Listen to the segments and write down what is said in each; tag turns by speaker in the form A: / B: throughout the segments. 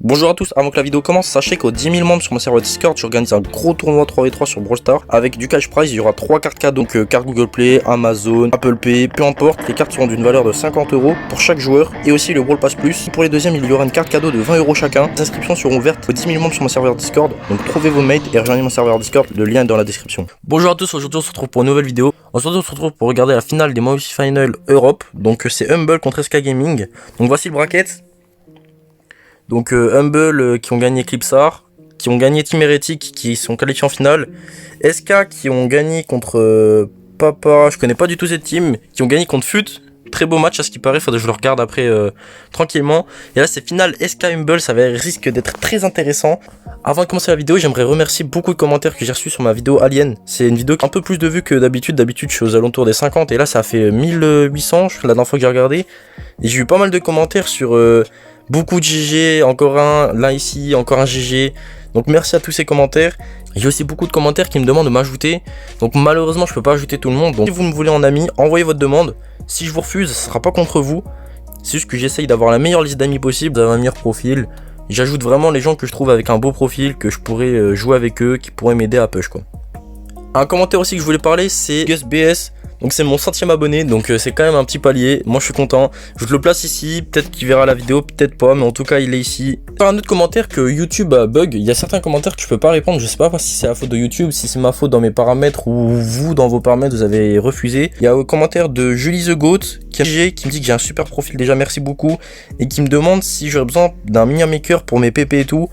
A: Bonjour à tous, avant que la vidéo commence, sachez qu'aux 10 000 membres sur mon serveur Discord, j'organise un gros tournoi 3v3 sur Brawl Stars avec du cash prize. Il y aura 3 cartes cadeaux, donc carte Google Play, Amazon, Apple Pay, peu importe. Les cartes seront d'une valeur de 50 € pour chaque joueur et aussi le Brawl Pass Plus. Pour les deuxièmes, il y aura une carte cadeau de 20 € chacun. Les inscriptions seront ouvertes aux 10 000 membres sur mon serveur Discord, donc trouvez vos mates et rejoignez mon serveur Discord, le lien est dans la description. Bonjour à tous, aujourd'hui on se retrouve pour une nouvelle vidéo. Aujourd'hui on se retrouve pour regarder la finale des Moussi Final Europe, donc c'est Humble contre SK Gaming. Donc voici le bracket. Donc Humble qui ont gagné Clipsar, qui ont gagné Team Heretic qui sont qualifiés en finale, SK qui ont gagné contre Papa, je connais pas du tout cette team, qui ont gagné contre Fut, très beau match à ce qui paraît, faudrait que je le regarde après tranquillement. Et là c'est finale SK Humble, ça risque d'être très intéressant. Avant de commencer la vidéo, j'aimerais remercier beaucoup de commentaires que j'ai reçus sur ma vidéo Alien. C'est une vidéo qui a un peu plus de vues que d'habitude, je suis aux alentours des 50 et là ça a fait 1800 la dernière fois que j'ai regardé. Et j'ai eu pas mal de commentaires sur... beaucoup de GG, encore un, là ici, encore un GG. Donc merci à tous ces commentaires. J'ai aussi beaucoup de commentaires qui me demandent de m'ajouter. Donc malheureusement je peux pas ajouter tout le monde. Donc si vous me voulez en ami, envoyez votre demande. Si je vous refuse, ce sera pas contre vous. C'est juste que j'essaye d'avoir la meilleure liste d'amis possible, d'avoir un meilleur profil. J'ajoute vraiment les gens que je trouve avec un beau profil, que je pourrais jouer avec eux, qui pourraient m'aider à push quoi. Un commentaire aussi que je voulais parler, c'est GusBS. Donc c'est mon 100e abonné, donc c'est quand même un petit palier. Moi je suis content. Je le place ici, peut-être qu'il verra la vidéo, peut-être pas, mais en tout cas il est ici. Un autre commentaire que YouTube bug, il y a certains commentaires que je peux pas répondre. Je sais pas si c'est la faute de YouTube, si c'est ma faute dans mes paramètres ou vous dans vos paramètres vous avez refusé. Il y a un commentaire de Julie The Goat qui me dit que j'ai un super profil, déjà merci beaucoup, et qui me demande si j'aurais besoin d'un mini maker pour mes PP et tout.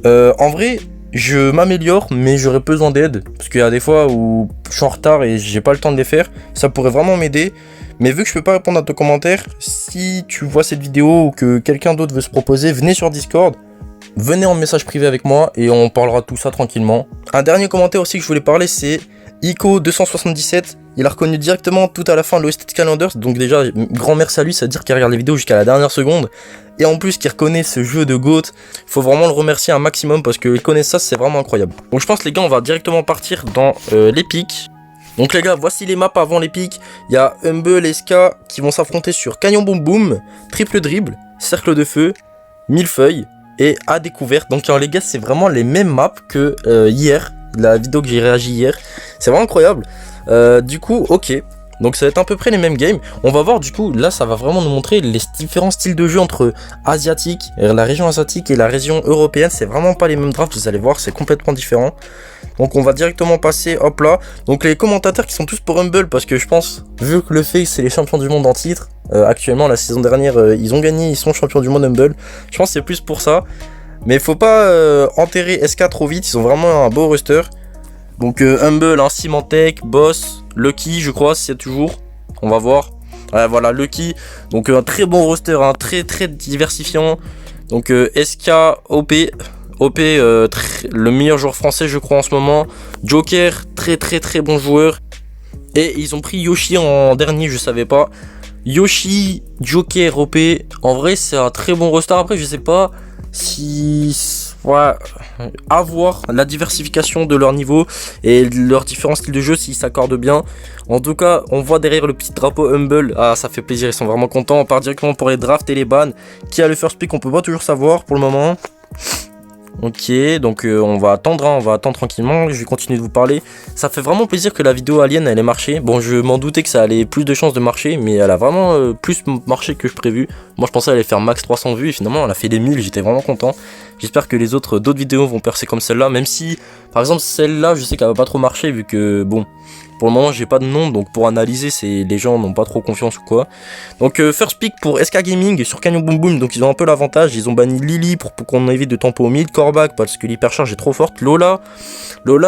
A: En vrai, je m'améliore, mais j'aurais besoin d'aide, parce qu'il y a des fois où je suis en retard et j'ai pas le temps de les faire. Ça pourrait vraiment m'aider, mais vu que je peux pas répondre à ton commentaire, si tu vois cette vidéo ou que quelqu'un d'autre veut se proposer, venez sur Discord, venez en message privé avec moi et on parlera de tout ça tranquillement. Un dernier commentaire aussi que je voulais parler, c'est Ico277. Il a reconnu directement tout à la fin l'OST de Calendars, donc déjà grand merci à lui, c'est à dire qu'il regarde les vidéos jusqu'à la dernière seconde. Et en plus qu'il reconnaît ce jeu de GOAT, il faut vraiment le remercier un maximum parce qu'il connaît ça, c'est vraiment incroyable. Donc je pense les gars, on va directement partir dans l'épique. Donc les gars, voici les maps avant l'épique. Il y a Humble et SK qui vont s'affronter sur Canyon Boom Boom, Triple Dribble, Cercle de Feu, Millefeuille et à découverte. Donc les gars, c'est vraiment les mêmes maps que hier, la vidéo que j'ai réagi hier. C'est vraiment incroyable. Du coup, ok. Donc ça va être à peu près les mêmes games. On va voir du coup, là ça va vraiment nous montrer les différents styles de jeu entre asiatique, la région asiatique et la région européenne. C'est vraiment pas les mêmes drafts, vous allez voir, c'est complètement différent. Donc on va directement passer, hop là. Donc les commentateurs qui sont tous pour Humble, parce que je pense, vu que le fait c'est les champions du monde en titre, actuellement la saison dernière ils ont gagné, ils sont champions du monde Humble. Je pense que c'est plus pour ça. Mais faut pas enterrer SK trop vite, ils ont vraiment un beau roster. Donc Humble, hein, Symantec, Boss, Lucky je crois c'est toujours, on va voir. Voilà Lucky, donc un très bon roster, hein, très diversifiant. Donc SK, OP, le meilleur joueur français je crois en ce moment. Joker, très bon joueur. Et ils ont pris Yoshi en dernier, je savais pas. Yoshi, Joker, OP, en vrai c'est un très bon roster. Après je sais pas si... ouais, à voir la diversification de leur niveau et leurs différents styles de jeu s'ils s'accordent bien. En tout cas, on voit derrière le petit drapeau Humble. Ah, ça fait plaisir, ils sont vraiment contents. On part directement pour les drafts et les bans. Qui a le first pick, on peut pas toujours savoir pour le moment. Ok, donc on va attendre, hein, on va attendre tranquillement. Je vais continuer de vous parler. Ça fait vraiment plaisir que la vidéo Alien elle ait marché. Bon, je m'en doutais que ça allait plus de chances de marcher, mais elle a vraiment plus marché que je prévu. Moi je pensais qu'elle allait faire max 300 vues et finalement elle a fait des 1000, j'étais vraiment content. J'espère que les d'autres vidéos vont percer comme celle-là, même si par exemple celle-là je sais qu'elle va pas trop marcher vu que bon, pour le moment j'ai pas de nom, donc pour analyser les gens n'ont pas trop confiance ou quoi. Donc first pick pour SK Gaming sur Canyon Boom Boom, donc ils ont un peu l'avantage, ils ont banni Lily pour qu'on évite de tempo au mid, Corbac parce que l'hypercharge est trop forte, Lola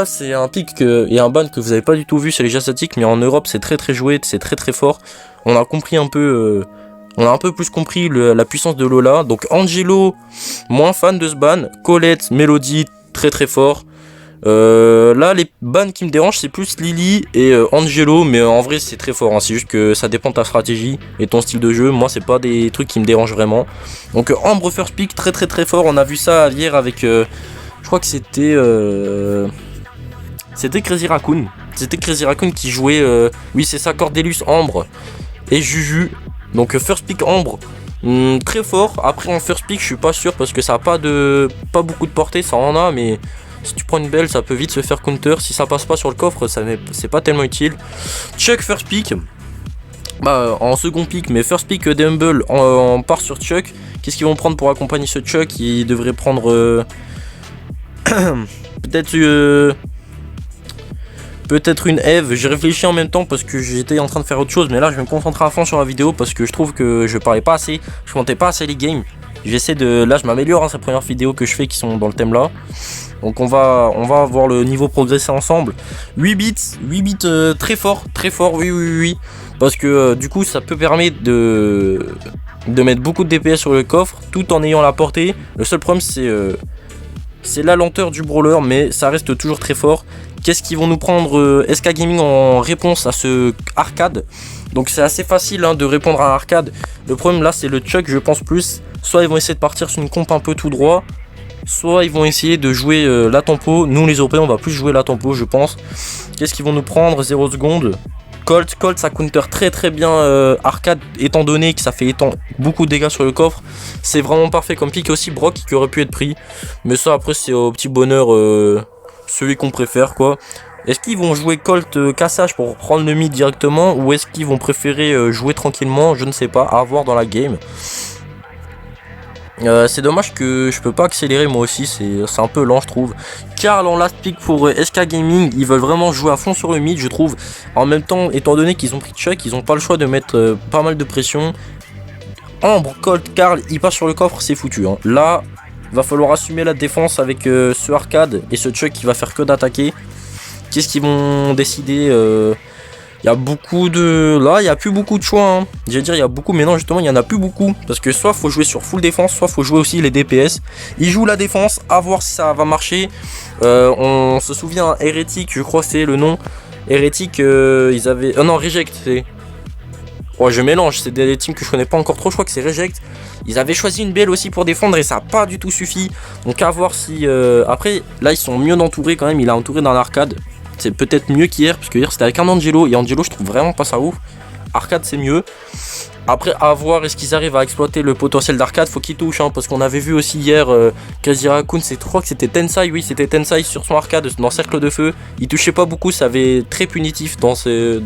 A: c'est un pick et un ban que vous avez pas du tout vu, c'est les asiatiques, mais en Europe c'est très joué, c'est très fort. On a compris un peu... on a un peu plus compris la puissance de Lola. Donc Angelo, moins fan de ce ban. Colette, Melody, très fort. Là les bans qui me dérangent c'est plus Lily et Angelo, mais en vrai c'est très fort, hein. C'est juste que ça dépend de ta stratégie et ton style de jeu. Moi c'est pas des trucs qui me dérangent vraiment. Donc Ambre first pick très fort. On a vu ça hier avec je crois que c'était Crazy Raccoon. C'était Crazy Raccoon qui jouait oui c'est ça, Cordelius, Ambre et Juju. Donc first pick Ambre Très fort. Après en first pick je suis pas sûr parce que ça a pas beaucoup de portée, ça en a, mais si tu prends une belle ça peut vite se faire counter. Si ça passe pas sur le coffre, c'est pas tellement utile. Chuck first pick. Bah en second pick, mais first pick des Humble, on part sur Chuck. Qu'est-ce qu'ils vont prendre pour accompagner ce Chuck? Ils devraient prendre peut-être une Eve. J'ai réfléchi en même temps parce que j'étais en train de faire autre chose, mais là je vais me concentrer à fond sur la vidéo parce que je trouve que je parlais pas assez, je montais pas assez les games. J'essaie de, là je m'améliore, hein, ces premières vidéos que je fais qui sont dans le thème là. Donc on va voir le niveau progresser ensemble. 8 bits très fort, oui. Parce que du coup ça peut permettre de mettre beaucoup de DPS sur le coffre tout en ayant la portée. Le seul problème c'est la lenteur du brawler, mais ça reste toujours très fort. Qu'est-ce qu'ils vont nous prendre SK Gaming en réponse à ce arcade? Donc c'est assez facile hein, de répondre à un arcade. Le problème là c'est le Chuck, je pense plus. Soit ils vont essayer de partir sur une comp un peu tout droit, soit ils vont essayer de jouer la tempo. Nous les Européens on va plus jouer la tempo je pense. Qu'est-ce qu'ils vont nous prendre? 0 secondes. Colt ça counter très bien arcade étant donné que ça fait beaucoup de dégâts sur le coffre. C'est vraiment parfait comme pick. Aussi Brock qui aurait pu être pris. Mais ça après c'est au petit bonheur celui qu'on préfère quoi. Est-ce qu'ils vont jouer Colt cassage pour prendre le mid directement ou est-ce qu'ils vont préférer jouer tranquillement? Je ne sais pas, à voir dans la game. C'est dommage que je peux pas accélérer moi aussi, c'est un peu lent je trouve. Karl en last pick pour SK Gaming, ils veulent vraiment jouer à fond sur le mid je trouve. En même temps, étant donné qu'ils ont pris Chuck, ils ont pas le choix de mettre pas mal de pression. Ambre, Colt, Karl, il passe sur le coffre, c'est foutu hein. Là, va falloir assumer la défense avec ce arcade et ce Chuck qui va faire que d'attaquer. Qu'est-ce qu'ils vont décider Il y a beaucoup de... Là, il n'y a plus beaucoup de choix. Hein. J'allais dire, il y a beaucoup, mais non, justement, il n'y en a plus beaucoup. Parce que soit faut jouer sur full défense, soit faut jouer aussi les DPS. Ils jouent la défense, à voir si ça va marcher. On se souvient, Hérétique, je crois c'est le nom. Hérétique, ils avaient... non, Reject, c'est... Oh, je mélange, c'est des teams que je connais pas encore trop, je crois que c'est Reject. Ils avaient choisi une belle aussi pour défendre et ça n'a pas du tout suffi. Donc à voir si... Après, là, ils sont mieux entourés quand même, il a entouré dans l'arcade. C'est peut-être mieux qu'hier, parce que hier c'était avec un Angelo, et Angelo je trouve vraiment pas ça ouf. Arcade c'est mieux. Après à voir est-ce qu'ils arrivent à exploiter le potentiel d'arcade, faut qu'ils touchent hein, parce qu'on avait vu aussi hier Kazira-kun, je crois que c'était Tensai, oui c'était Tensai sur son arcade dans Cercle de Feu. Il touchait pas beaucoup, ça avait très punitif dans cette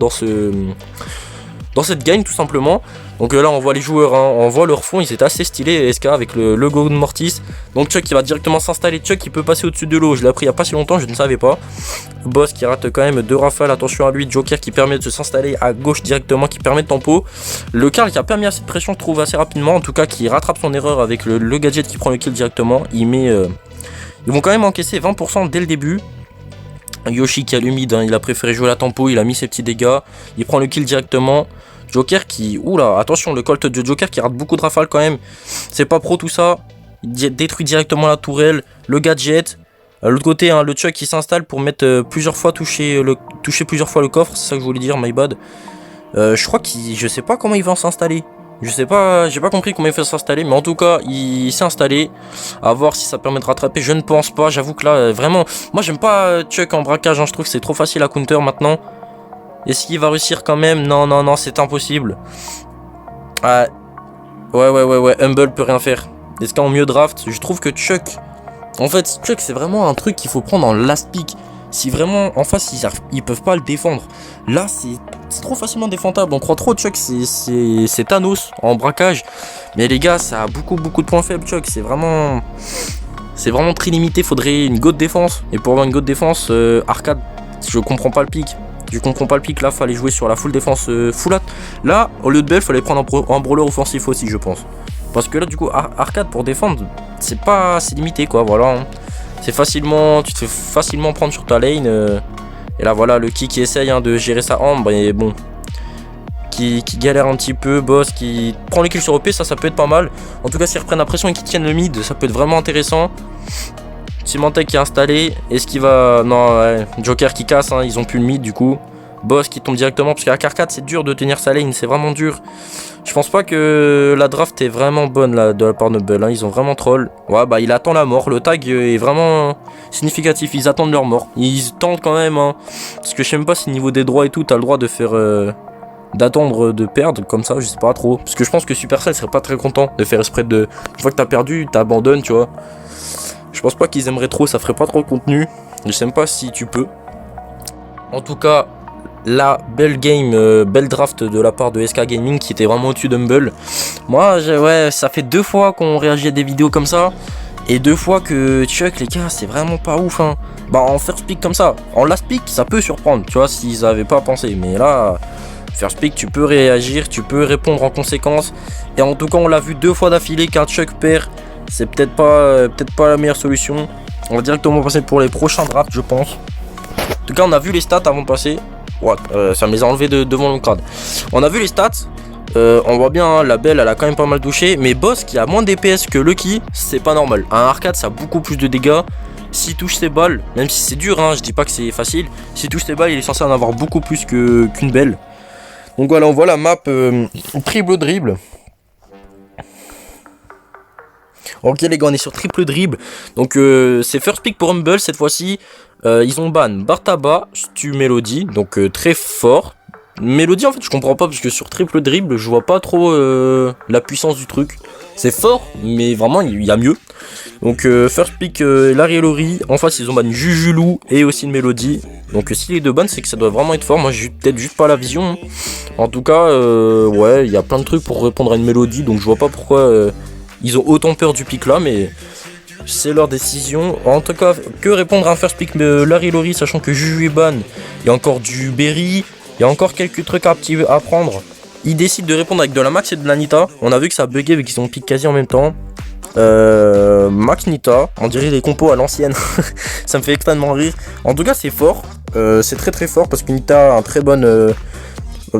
A: game tout simplement. Donc là on voit les joueurs, hein, on voit leur fond, ils étaient assez stylés SK avec le logo de Mortis. Donc Chuck qui va directement s'installer, Chuck qui peut passer au-dessus de l'eau, je l'ai appris il n'y a pas si longtemps, je ne savais pas. Boss qui rate quand même 2 rafales, attention à lui, Joker qui permet de s'installer à gauche directement, qui permet de tempo. Le Karl qui a permis assez de pression je trouve assez rapidement, en tout cas qui rattrape son erreur avec le gadget qui prend le kill directement. Ils vont quand même encaisser 20% dès le début. Yoshi qui a l'humide, hein, il a préféré jouer la tempo, il a mis ses petits dégâts, il prend le kill directement. Joker qui... Oula, attention, le Colt de Joker qui rate beaucoup de rafales quand même. C'est pas pro tout ça. Il détruit directement la tourelle, le gadget. L'autre côté, hein, le Chuck qui s'installe pour mettre plusieurs fois toucher plusieurs fois le coffre. C'est ça que je voulais dire, my bad. Je crois qu'il... Je sais pas comment il va s'installer. Je sais pas, j'ai pas compris comment il fait s'installer. Mais en tout cas, il s'est installé. À voir si ça permet de rattraper. Je ne pense pas. J'avoue que là, vraiment... Moi, j'aime pas Chuck en braquage. Hein, je trouve que c'est trop facile à counter maintenant. Est-ce qu'il va réussir quand même? Non, c'est impossible. Ouais, Humble peut rien faire. Est-ce qu'en mieux draft? Je trouve que Chuck... En fait, Chuck, c'est vraiment un truc qu'il faut prendre en last pick. Si vraiment, en face, ils peuvent pas le défendre. Là, c'est trop facilement défendable. On croit trop Chuck, c'est Thanos en braquage. Mais les gars, ça a beaucoup de points faibles, Chuck. C'est vraiment très limité. Faudrait une go de défense. Et pour avoir une go de défense, arcade, je comprends pas le pic. Là, fallait jouer sur la full défense full at. Là, au lieu de Bell, fallait prendre un brawler offensif aussi, je pense. Parce que là, du coup, arcade pour défendre, c'est limité quoi, voilà. Hein. Tu te fais facilement prendre sur ta lane. Et là, voilà, le qui essaye hein, de gérer sa Ambre, et bon. Qui galère un petit peu, Boss qui prend les kills sur OP, ça peut être pas mal. En tout cas, s'ils reprennent la pression et qu'ils tiennent le mid, ça peut être vraiment intéressant. Symantec qui est installé, est-ce qu'il va... Non, ouais. Joker qui casse, hein. Ils ont plus le mid du coup. Boss qui tombe directement, parce qu'à Carcade c'est dur de tenir sa lane, c'est vraiment dur. Je pense pas que la draft est vraiment bonne là, de la part de Bell, hein. Ils ont vraiment troll. Ouais, bah il attend la mort, le tag est vraiment significatif, ils attendent leur mort. Ils tentent quand même, hein. Parce que je sais même pas si niveau des droits et tout, t'as le droit de faire... d'attendre de perdre comme ça, je sais pas trop. Parce que je pense que Supercell serait pas très content de faire exprès de... Je vois que t'as perdu, t'abandonnes, tu vois. Je pense pas qu'ils aimeraient trop, ça ferait pas trop de contenu. Je sais même pas si tu peux. En tout cas, la belle game, belle draft de la part de SK Gaming qui était vraiment au-dessus d'Humble. Moi, ouais, ça fait 2 fois qu'on réagit à des vidéos comme ça. Et 2 fois que Chuck, les gars, c'est vraiment pas ouf, hein. Bah, en first pick comme ça, en last pick, ça peut surprendre, tu vois, s'ils avaient pas pensé. Mais là, first pick, tu peux réagir, tu peux répondre en conséquence. Et en tout cas, on l'a vu 2 fois d'affilée qu'un Chuck perd. C'est peut-être pas la meilleure solution. On va directement passer pour les prochains drafts, je pense. En tout cas, on a vu les stats avant de passer. Ouais, ça me les a enlevés devant mon crâne. On a vu les stats. On voit bien, hein, la belle, elle a quand même pas mal touché. Mais Boss, qui a moins de DPS que Lucky, c'est pas normal. Un arcade, ça a beaucoup plus de dégâts. S'il touche ses balles, même si c'est dur, hein, je dis pas que c'est facile. S'il touche ses balles, il est censé en avoir beaucoup plus qu'une belle. Donc voilà, on voit la map triple dribble. Ok les gars, on est sur triple dribble. Donc c'est first pick pour Humble cette fois-ci. Ils ont ban Bartaba, Stu Melody, donc très fort. Melody en fait je comprends pas parce que sur triple dribble je vois pas trop la puissance du truc. C'est fort mais vraiment il y a mieux. Donc first pick Larry et Lori. En face ils ont ban Jujulou et aussi une Melody. Donc si les deux ban c'est que ça doit vraiment être fort. Moi j'ai peut-être juste pas la vision. En tout cas ouais il y a plein de trucs pour répondre à une Melody. Donc je vois pas pourquoi ils ont autant peur du pick là, mais c'est leur décision. En tout cas, que répondre à un first pick Larry Lori, sachant que Juju est ban. Il y a encore du Berry, il y a encore quelques trucs à prendre. Ils décident de répondre avec de la Max et de la Nita. On a vu que ça a bugué vu qu'ils ont pick quasi en même temps. Max Nita, on dirait des compos à l'ancienne. Ça me fait extrêmement rire. En tout cas, c'est fort. C'est très très fort parce que Nita a un très bon.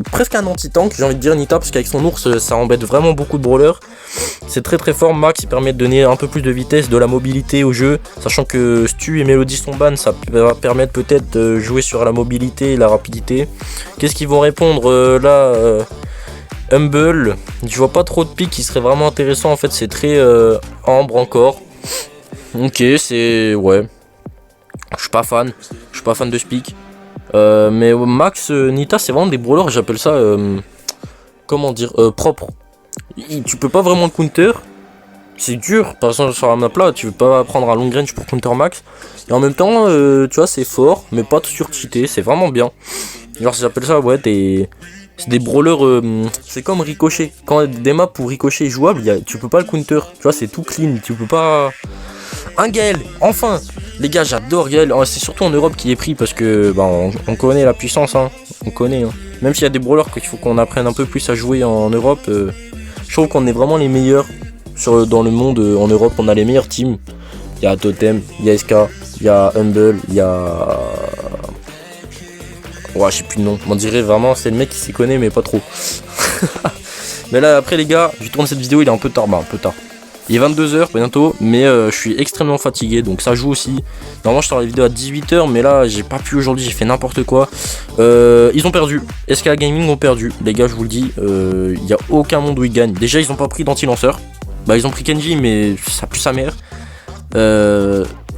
A: Presque un anti-tank, j'ai envie de dire Nita, parce qu'avec son ours ça embête vraiment beaucoup de brawlers. C'est très très fort. Max il permet de donner un peu plus de vitesse, de la mobilité au jeu, sachant que Stu et Melody sont ban, ça va permettre peut-être de jouer sur la mobilité et la rapidité. Qu'est-ce qu'ils vont répondre là Humble, je vois pas trop de pics qui serait vraiment intéressant en fait, c'est très ambre encore. Ok, c'est ouais. Je suis pas fan de ce pic. Mais Max, Nita, c'est vraiment des brawlers, j'appelle ça, comment dire, propre. Tu peux pas vraiment le counter, c'est dur, par exemple sur la map là, tu veux pas prendre un long range pour counter Max. Et en même temps, tu vois, c'est fort, mais pas sur-cheaté, c'est vraiment bien. Genre, j'appelle ça, ouais, c'est des brawlers, c'est comme Ricochet. Quand des maps où Ricochet est jouable, tu peux pas le counter, tu vois, c'est tout clean, tu peux pas... Un Gaël, enfin. Les gars, j'adore Gaël. C'est surtout en Europe qu'il est pris parce que bah, on connaît la puissance, hein. On connaît, hein. Même s'il y a des brawlers qu'il faut qu'on apprenne un peu plus à jouer en Europe, je trouve qu'on est vraiment les meilleurs dans le monde. En Europe, on a les meilleures teams. Il y a Totem, il y a SK, il y a Humble, il y a... Ouais, je sais plus le nom. On dirait vraiment, c'est le mec qui s'y connaît, mais pas trop. Mais là, après les gars, je tourne cette vidéo, il est un peu tard, un peu tard. Il est 22h bientôt, mais je suis extrêmement fatigué, donc ça joue aussi. Normalement je sors la vidéo à 18h, mais là j'ai pas pu aujourd'hui, j'ai fait n'importe quoi. Ils ont perdu, SK Gaming ont perdu, les gars je vous le dis, il n'y a aucun monde où ils gagnent. Déjà ils ont pas pris d'anti-lanceur, bah ils ont pris Kenji mais ça pue sa mère.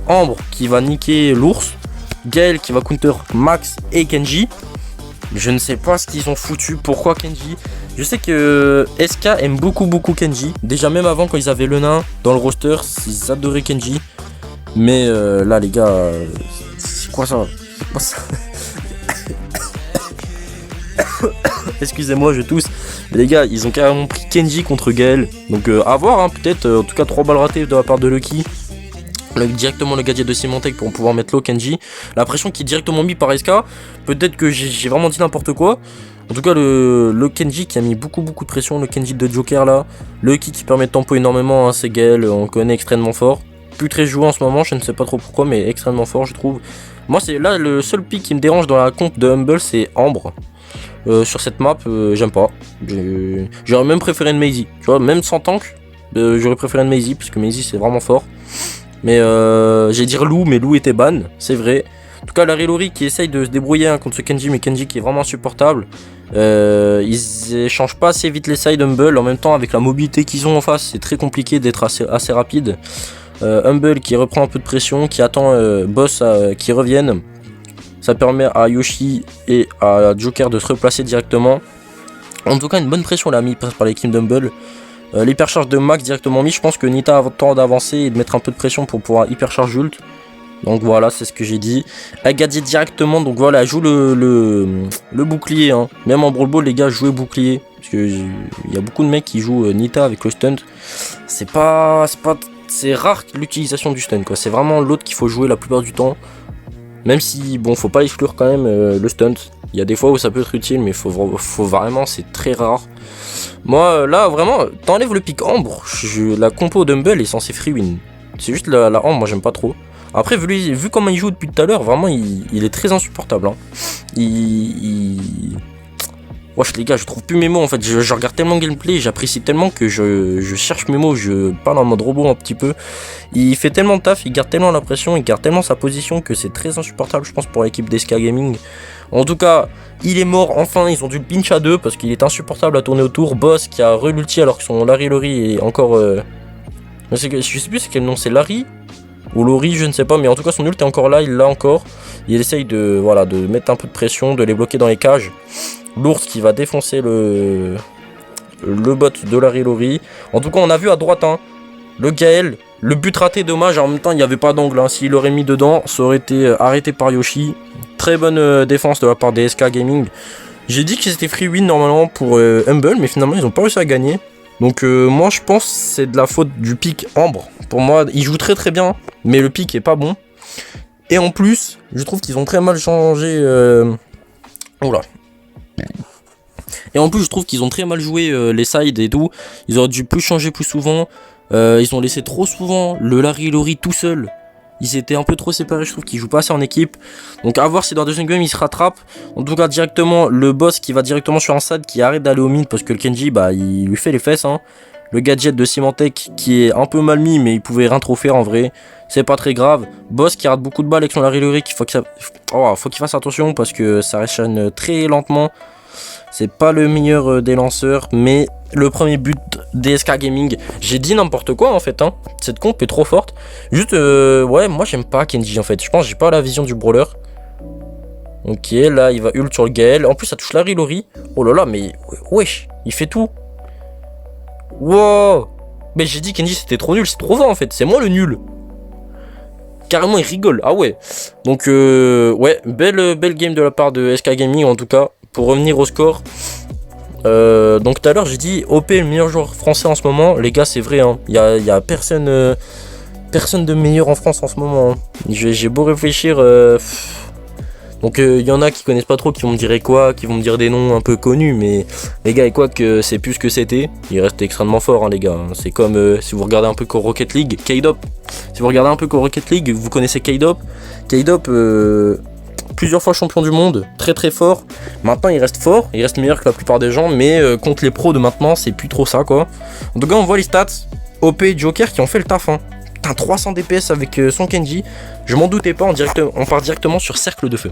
A: Ambre qui va niquer l'ours, Gaël qui va counter Max et Kenji. Je ne sais pas ce qu'ils ont foutu, pourquoi Kenji. Je sais que SK aime beaucoup Kenji. Déjà même avant quand ils avaient le nain dans le roster, ils adoraient Kenji. Mais là les gars, c'est quoi ça? C'est quoi ça? Excusez-moi, je tousse. Mais les gars, ils ont carrément pris Kenji contre Gaël. Donc à voir, hein, peut-être. En tout cas 3 balles ratées de la part de Lucky. Directement le gadget de Symantec pour pouvoir mettre low Kenji. La pression qui est directement mise par SK. Peut-être que j'ai vraiment dit n'importe quoi. En tout cas le Kenji qui a mis beaucoup de pression. Le Kenji de Joker là. Le qui permet de tempo énormément, hein, c'est Gaël, on connaît, extrêmement fort. Plus très joué en ce moment, je ne sais pas trop pourquoi, mais extrêmement fort je trouve. Moi c'est là le seul pick qui me dérange dans la comp de Humble, c'est Ambre. Sur cette map, j'aime pas. J'aurais même préféré une Maisie. Tu vois, même sans tank, j'aurais préféré une Maisie, puisque Maisie c'est vraiment fort. Mais j'allais dire Lou, mais Lou était ban, c'est vrai. En tout cas, Larry Lori qui essaye de se débrouiller, hein, contre ce Kenji, mais Kenji qui est vraiment insupportable. Ils échangent pas assez vite les sides Humble. En même temps, avec la mobilité qu'ils ont en face, c'est très compliqué d'être assez rapide. Humble qui reprend un peu de pression, qui attend Boss qui revienne. Ça permet à Yoshi et à Joker de se replacer directement. En tout cas, une bonne pression là mise par l'équipe d'Humble. L'hypercharge de Max directement mis. Je pense que Nita a le temps d'avancer et de mettre un peu de pression pour pouvoir hypercharge ult. Donc voilà, c'est ce que j'ai dit. Agadi directement, donc voilà, elle joue le bouclier. Hein. Même en Brawl Ball, les gars, jouez bouclier. Parce que il y a beaucoup de mecs qui jouent Nita avec le stunt. C'est rare l'utilisation du stun, quoi. C'est vraiment l'autre qu'il faut jouer la plupart du temps. Même si, bon, faut pas exclure quand même le stunt. Il y a des fois où ça peut être utile, mais faut vraiment, c'est très rare. Moi, là, vraiment, t'enlèves le pic Ambre. La compo d'Humble est censée free win. C'est juste la Ambre, moi j'aime pas trop. Après, vu comment il joue depuis tout à l'heure, vraiment, il est très insupportable. Hein. Wesh les gars, je trouve plus mes mots en fait. Je regarde tellement le gameplay, j'apprécie tellement que je cherche mes mots, je parle en mode robot un petit peu. Il fait tellement de taf, il garde tellement la pression, il garde tellement sa position que c'est très insupportable, je pense, pour l'équipe d'SK Gaming. En tout cas, il est mort, enfin, ils ont dû le pinch à 2 parce qu'il est insupportable à tourner autour. Boss qui a relulti alors que son Larry Lori est encore. Je sais plus c'est quel nom, c'est Larry ou Lori, je ne sais pas, mais en tout cas son ult est encore là, il l'a encore. Il essaye de mettre un peu de pression, de les bloquer dans les cages. L'ours qui va défoncer le bot de Larry Lori. En tout cas, on a vu à droite, hein, le Gaël, le but raté, dommage. En même temps, il n'y avait pas d'angle. Hein. S'il aurait mis dedans, ça aurait été arrêté par Yoshi. Très bonne défense de la part des SK Gaming. J'ai dit que c'était free win normalement pour Humble, mais finalement, ils n'ont pas réussi à gagner. Donc, moi, je pense que c'est de la faute du pic Ambre. Pour moi, il joue très très bien, mais le pic est pas bon. Et en plus, je trouve qu'ils ont très mal changé. Oula. Et en plus, je trouve qu'ils ont très mal joué les sides et tout. Ils auraient dû plus changer plus souvent. Ils ont laissé trop souvent le Larry Lori tout seul. Ils étaient un peu trop séparés, je trouve qu'ils jouent pas assez en équipe. Donc à voir si dans la deuxième game ils se rattrapent. En tout cas, directement, le boss qui va directement sur un side qui arrête d'aller au mid parce que le Kenji, bah, il lui fait les fesses. Hein. Le gadget de Symantec qui est un peu mal mis, mais il pouvait rien trop faire en vrai. C'est pas très grave. Boss qui rate beaucoup de balles avec son Larry Lori. Faut qu'il fasse attention parce que ça réchaîne très lentement. C'est pas le meilleur des lanceurs, mais le premier but d'SK Gaming, j'ai dit n'importe quoi en fait, hein. Cette comp est trop forte. Juste, ouais, moi j'aime pas Kenji en fait. Je pense que j'ai pas la vision du brawler. Ok, là il va ult sur le Gaël. En plus, ça touche Larry Lori. Oh là là, mais wesh, il fait tout. Wow. Mais j'ai dit Kenji c'était trop nul, c'est trop fort en fait. C'est moi le nul. Carrément, il rigole. Ah ouais. Donc, ouais, belle game de la part de SK Gaming en tout cas. Pour revenir au score, donc tout à l'heure j'ai dit OP le meilleur joueur français en ce moment. Les gars, c'est vrai, hein. Y a personne de meilleur en France en ce moment. Hein. J'ai beau réfléchir. Donc y en a qui connaissent pas trop, qui vont me dire quoi, qui vont me dire des noms un peu connus, mais les gars, et quoi que c'est plus ce que c'était. Il reste extrêmement fort, hein, les gars. C'est comme si vous regardez un peu Rocket League, K-Dop. Si vous regardez un peu Rocket League, vous connaissez K-Dop. K-Dop, plusieurs fois champion du monde, très très fort. Maintenant il reste fort, il reste meilleur que la plupart des gens, mais contre les pros de maintenant, c'est plus trop ça quoi. En tout cas, on voit les stats OP et Joker qui ont fait le taf. Hein. Putain, 300 DPS avec son Kenji. Je m'en doutais pas, on part directement sur cercle de feu.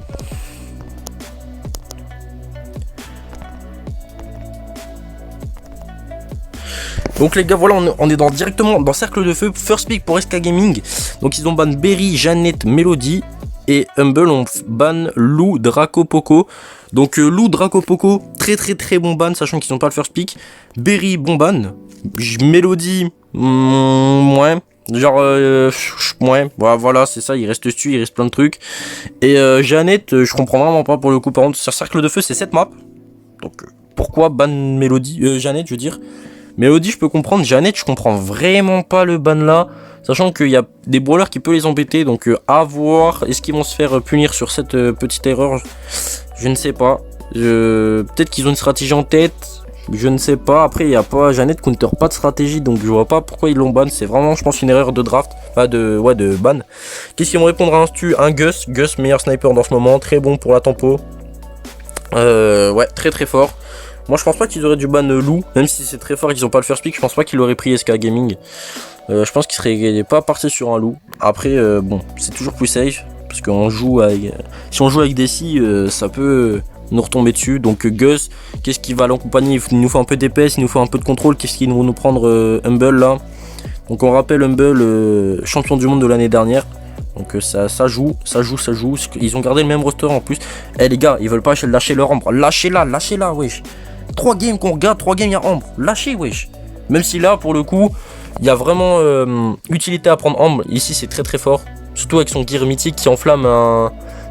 A: Donc les gars, voilà, on est directement dans cercle de feu. First pick pour SK Gaming. Donc ils ont ban Berry, Jeannette, Melody. Et Humble on ban Lou, Draco, Poco. Donc Lou, Draco, Poco, très très très bon ban, sachant qu'ils n'ont pas le first pick. Berry, bon ban. Melody, ouais. Genre, ouais, voilà, c'est ça, il reste dessus, il reste plein de trucs. Et Jeannette, je comprends vraiment pas pour le coup. Par contre, sur Cercle de Feu, c'est cette map. Donc, pourquoi ban Melody, Jeannette, je veux dire. Melody, je peux comprendre. Jeannette, je comprends vraiment pas le ban là. Sachant qu'il y a des brawlers qui peuvent les embêter. Donc, à voir. Est-ce qu'ils vont se faire punir sur cette petite erreur? Je ne sais pas. Peut-être qu'ils ont une stratégie en tête. Je ne sais pas. Après, il n'y a pas Jeannette counter, pas de stratégie. Donc, je vois pas pourquoi ils l'ont ban. C'est vraiment, je pense, une erreur de draft. Pas de, ouais, de ban. Qu'est-ce qu'ils vont répondre à un Gus. Gus, meilleur sniper dans ce moment. Très bon pour la tempo. Ouais, très très fort. Moi je pense pas qu'ils auraient dû ban Lou, même si c'est très fort et qu'ils ont pas le first pick, je pense pas qu'ils l'auraient pris SK Gaming. Je pense qu'ils seraient pas partis sur un Lou. Après bon, c'est toujours plus safe, parce qu'on joue avec. Si on joue avec Desi, ça peut nous retomber dessus. Donc Gus, qu'est-ce qui va l'accompagner? Il nous faut un peu d'épais, il nous faut un peu de contrôle, qu'est-ce qu'ils vont nous prendre Humble là. Donc on rappelle Humble champion du monde de l'année dernière. Donc ça joue. Ils ont gardé le même roster en plus. Eh les gars, ils veulent pas lâcher leur ombre. Lâchez-la, wesh. 3 games qu'on regarde, 3 games il y a Ambre. Lâchez, wesh. Même si là, pour le coup, il y a vraiment utilité à prendre Ambre. Ici, c'est très très fort. Surtout avec son gear mythique qui enflamme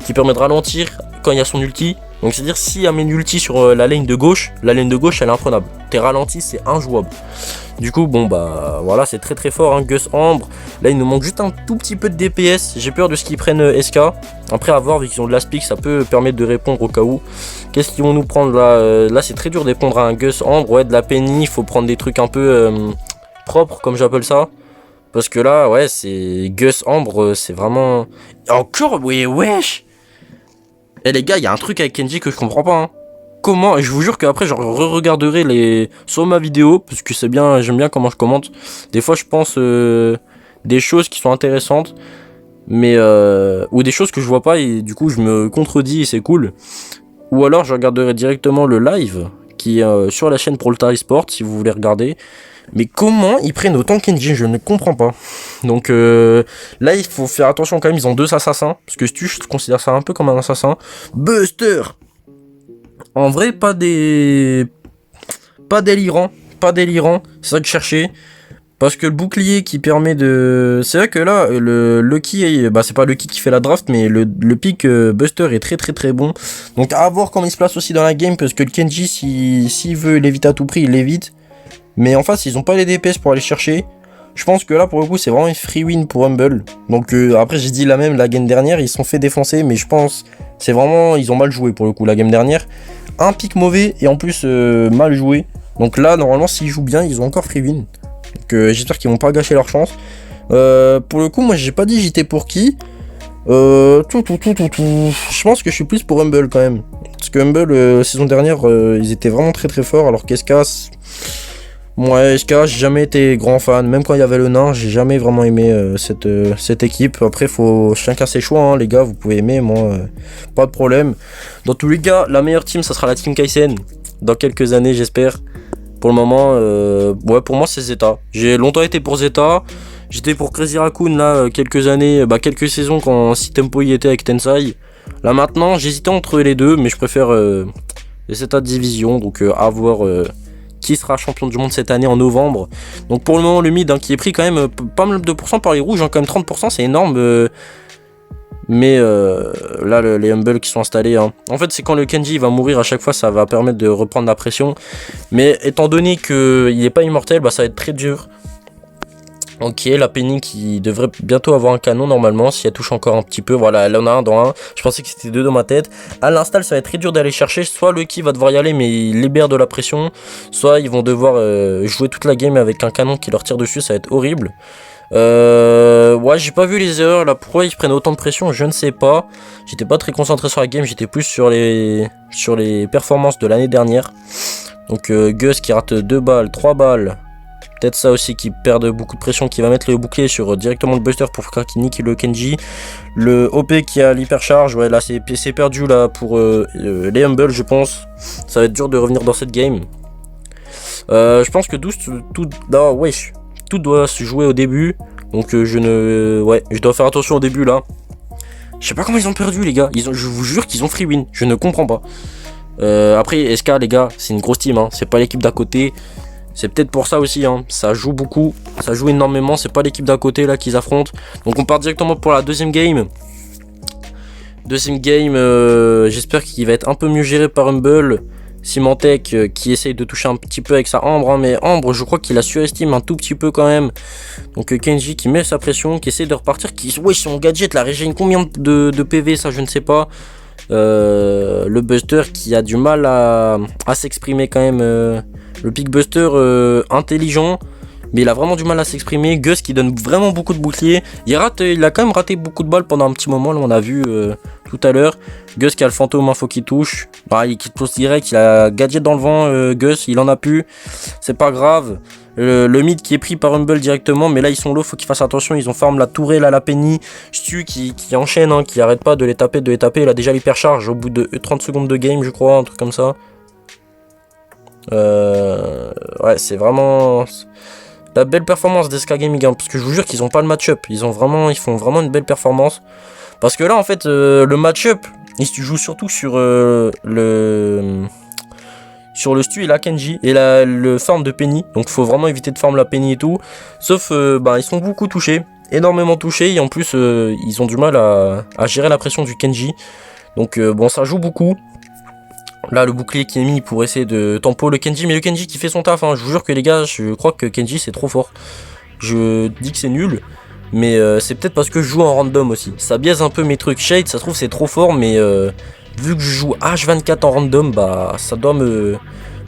A: qui permet de ralentir quand il y a son ulti. Donc c'est-à-dire s'il y a une ulti sur la lane de gauche elle est imprenable. T'es ralenti, c'est injouable. Du coup, bon bah voilà, c'est très très fort, hein, Gus Ambre. Là, il nous manque juste un tout petit peu de DPS. J'ai peur de ce qu'ils prennent SK. Après, à voir, vu qu'ils ont de la speak, ça peut permettre de répondre au cas où. Qu'est-ce qu'ils vont nous prendre là? Là, c'est très dur de répondre à un Gus Ambre. Ouais, de la Penny, il faut prendre des trucs un peu propres, comme j'appelle ça. Parce que là, ouais, c'est Gus Ambre, c'est vraiment... Encore, oui, wesh. Eh les gars, il y a un truc avec Kenji que je comprends pas, hein. Comment, et je vous jure qu'après je re-regarderai sur ma vidéo, parce que c'est bien, j'aime bien comment je commente. Des fois je pense des choses qui sont intéressantes, mais ou des choses que je vois pas et du coup je me contredis et c'est cool. Ou alors je regarderai directement le live qui est sur la chaîne Prolta Esport si vous voulez regarder. Mais comment ils prennent autant Kenji, je ne comprends pas. Donc là il faut faire attention quand même, ils ont 2 assassins, parce que je considère ça un peu comme un assassin. Buster. En vrai, pas délirant, c'est ça que je cherchais. Parce que le bouclier qui permet de... C'est vrai que là, le Lucky, bah c'est pas Lucky qui fait la draft, mais le pick Buster est très très très bon. Donc à voir comment il se place aussi dans la game, parce que le Kenji, s'il veut l'éviter à tout prix, il l'évite. Mais en face, ils ont pas les DPS pour aller chercher. Je pense que là, pour le coup, c'est vraiment une free win pour Humble. Donc après, j'ai dit la game dernière, ils se sont fait défoncer, mais je pense... C'est vraiment... Ils ont mal joué pour le coup, la game dernière. Un pick mauvais et en plus mal joué. Donc là, normalement, s'ils jouent bien, ils ont encore free win. Donc j'espère qu'ils vont pas gâcher leur chance. Pour le coup, moi, j'ai pas dit j'étais pour qui. Je pense que je suis plus pour Humble quand même. Parce que Humble, saison dernière, ils étaient vraiment très très forts. Alors qu'SK... Ouais, SK, j'ai jamais été grand fan. Même quand il y avait le nain, j'ai jamais vraiment aimé cette équipe. Après, faut chacun ses choix, hein, les gars. Vous pouvez aimer, moi, pas de problème. Dans tous les cas, la meilleure team, ça sera la team Kaizen. Dans quelques années, j'espère. Pour le moment, ouais, pour moi, c'est Zeta. J'ai longtemps été pour Zeta. J'étais pour Crazy Raccoon, là, quelques années, quelques saisons quand Si Tempo y était avec Tensai. Là, maintenant, j'hésitais entre les deux, mais je préfère Zeta Division. Donc, à voir... qui sera champion du monde cette année en novembre. Donc pour le moment le mid qui est pris quand même pas mal de pourcents par les rouges, quand même 30%, c'est énorme. Mais là les Humble qui sont installés, en fait c'est quand le Kenji va mourir à chaque fois, ça va permettre de reprendre la pression. Mais étant donné qu'il n'est pas immortel, ça va être très dur. Ok, la Penny qui devrait bientôt avoir un canon normalement, si elle touche encore un petit peu. Voilà, elle en a un dans un. Je pensais que c'était 2 dans ma tête. À l'install, ça va être très dur d'aller chercher. Soit Lucky va devoir y aller, mais il libère de la pression. Soit ils vont devoir jouer toute la game avec un canon qui leur tire dessus. Ça va être horrible. Ouais, j'ai pas vu les erreurs là. Pourquoi ils prennent autant de pression, je ne sais pas. J'étais pas très concentré sur la game, j'étais plus sur les performances de l'année dernière. Donc Gus qui rate 2 balles, 3 balles. Peut-être ça aussi qui perd beaucoup de pression, qui va mettre le bouclier sur directement le Buster pour faire qu'il nique le Kenji. Le OP qui a l'hypercharge, ouais là c'est perdu là pour les Humble je pense. Ça va être dur de revenir dans cette game. Je pense que tout doit se jouer au début. Donc je dois faire attention au début là. Je sais pas comment ils ont perdu les gars. Je vous jure qu'ils ont free win, je ne comprends pas. Après SK les gars, c'est une grosse team, c'est pas l'équipe d'à côté. C'est peut-être pour ça aussi, ça joue beaucoup, ça joue énormément, c'est pas l'équipe d'à côté là qu'ils affrontent. Donc on part directement pour la deuxième game. J'espère qu'il va être un peu mieux géré par Humble. Symantec qui essaye de toucher un petit peu avec sa Ambre, mais Ambre je crois qu'il la surestime un tout petit peu quand même. Donc Kenji qui met sa pression, qui essaie de repartir, son gadget la régène combien de PV, ça je ne sais pas. Le Buster qui a du mal à s'exprimer quand même. Le Pick Buster intelligent, mais il a vraiment du mal à s'exprimer. Gus qui donne vraiment beaucoup de boucliers. Il a quand même raté beaucoup de balles pendant un petit moment. Là, on a vu tout à l'heure. Gus qui a le fantôme info qui touche. Il touche direct. Il a gadget dans le vent. Gus, il en a plus. C'est pas grave. Le mid qui est pris par Humble directement, mais là ils sont low, faut qu'ils fassent attention. Ils ont farm la tourelle à la Penny. Stu qui enchaîne, qui arrête pas de les taper. Il a déjà l'hypercharge au bout de 30 secondes de game, je crois, un truc comme ça. Ouais, c'est vraiment la belle performance d'SK Gaming, parce que je vous jure qu'ils ont pas le match-up. Ils font vraiment une belle performance. Parce que là, en fait, le match-up, il se joue surtout sur sur le Stu et la Kenji et le farm de Penny. Donc faut vraiment éviter de farm la Penny et tout. Sauf ils sont beaucoup touchés, énormément touchés, et en plus ils ont du mal à gérer la pression du Kenji. Donc bon, ça joue beaucoup. Là, le bouclier qui est mis pour essayer de tempo le Kenji, mais le Kenji qui fait son taf, hein. Je vous jure que les gars, je crois que Kenji c'est trop fort. Je dis que c'est nul, mais c'est peut-être parce que je joue en random aussi. Ça biaise un peu mes trucs. Shade, ça se trouve c'est trop fort, mais vu que je joue H24 en random, bah ça doit me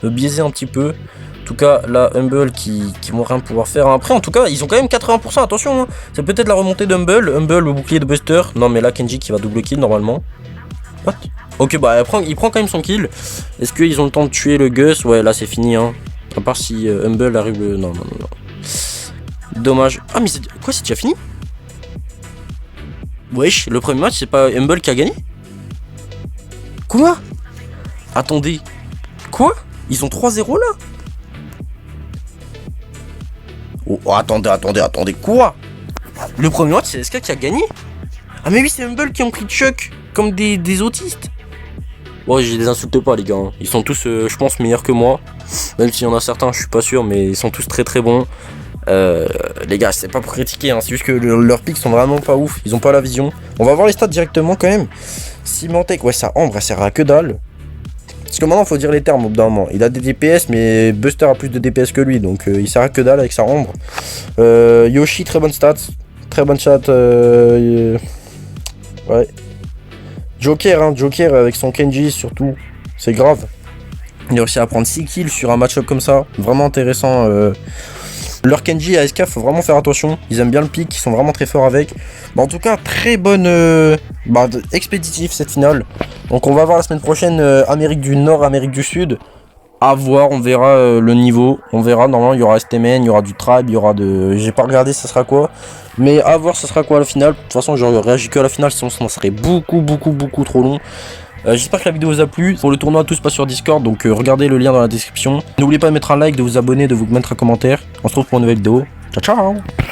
A: biaiser un petit peu. En tout cas, là, Humble qui vont rien pouvoir faire. Après, en tout cas, ils ont quand même 80%, attention, hein. C'est peut-être la remontée d'Humble. Humble, le bouclier de Buster. Non, mais là, Kenji qui va double kill normalement. What? Ok, bah il prend quand même son kill. Est-ce qu'ils ont le temps de tuer le Gus? Ouais, là c'est fini, hein. À part si Humble arrive le... Non. Dommage. Ah, mais quoi, c'est déjà fini? Wesh, le premier match, c'est pas Humble qui a gagné? Quoi? Attendez. Quoi? Ils ont 3-0 là? Oh, attendez, quoi? Le premier match, c'est SK qui a gagné? Ah mais oui, c'est Humble qui ont pris Chuck comme des autistes. Bon, je les insulte pas les gars, hein. Ils sont tous, je pense, meilleurs que moi. Même s'il y en a certains, je suis pas sûr, mais ils sont tous très très bons. Les gars, c'est pas pour critiquer, hein. C'est juste que leurs picks sont vraiment pas ouf. Ils ont pas la vision. On va voir les stats directement quand même. Symantec, ouais, ça Ambre, elle sert à que dalle. Parce que maintenant, faut dire les termes au bout d'un moment. Il a des DPS, mais Buster a plus de DPS que lui, donc il sert à que dalle avec sa Ambre. Yoshi, très bonne stats. Très bonne chat. Ouais. Joker, hein, Joker avec son Kenji surtout, c'est grave. Il a réussi à prendre 6 kills sur un match-up comme ça, vraiment intéressant. Leur Kenji à SK, faut vraiment faire attention, ils aiment bien le pick, ils sont vraiment très forts avec. En tout cas, très bonne expéditif cette finale. Donc on va voir la semaine prochaine Amérique du Nord, Amérique du Sud. À voir, on verra le niveau, on verra, normalement il y aura STMN, il y aura du Tribe, il y aura de... J'ai pas regardé ça sera quoi, mais à voir ça sera quoi à la finale. De toute façon je réagis que à la finale, sinon ça serait beaucoup trop long. J'espère que la vidéo vous a plu. Pour le tournoi, tout se passe sur Discord, donc regardez le lien dans la description. N'oubliez pas de mettre un like, de vous abonner, de vous mettre un commentaire. On se retrouve pour une nouvelle vidéo. Ciao ciao.